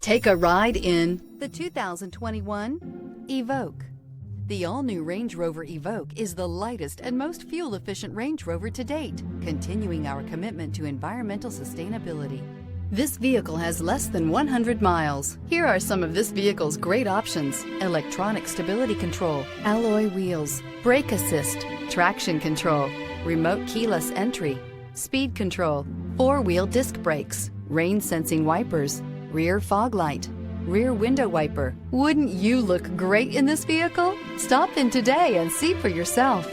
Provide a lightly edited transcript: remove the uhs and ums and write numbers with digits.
Take a ride in the 2021 Evoque. The all-new Range Rover Evoque is the lightest and most fuel-efficient Range Rover to date, continuing our commitment to environmental sustainability. This vehicle has less than 100 miles. Here are some of this vehicle's great options: electronic stability control, alloy wheels, brake assist, traction control, remote keyless entry, speed control, four-wheel disc brakes, rain-sensing wipers, rear fog light, rear window wiper. Wouldn't you look great in this vehicle? Stop in today and see for yourself.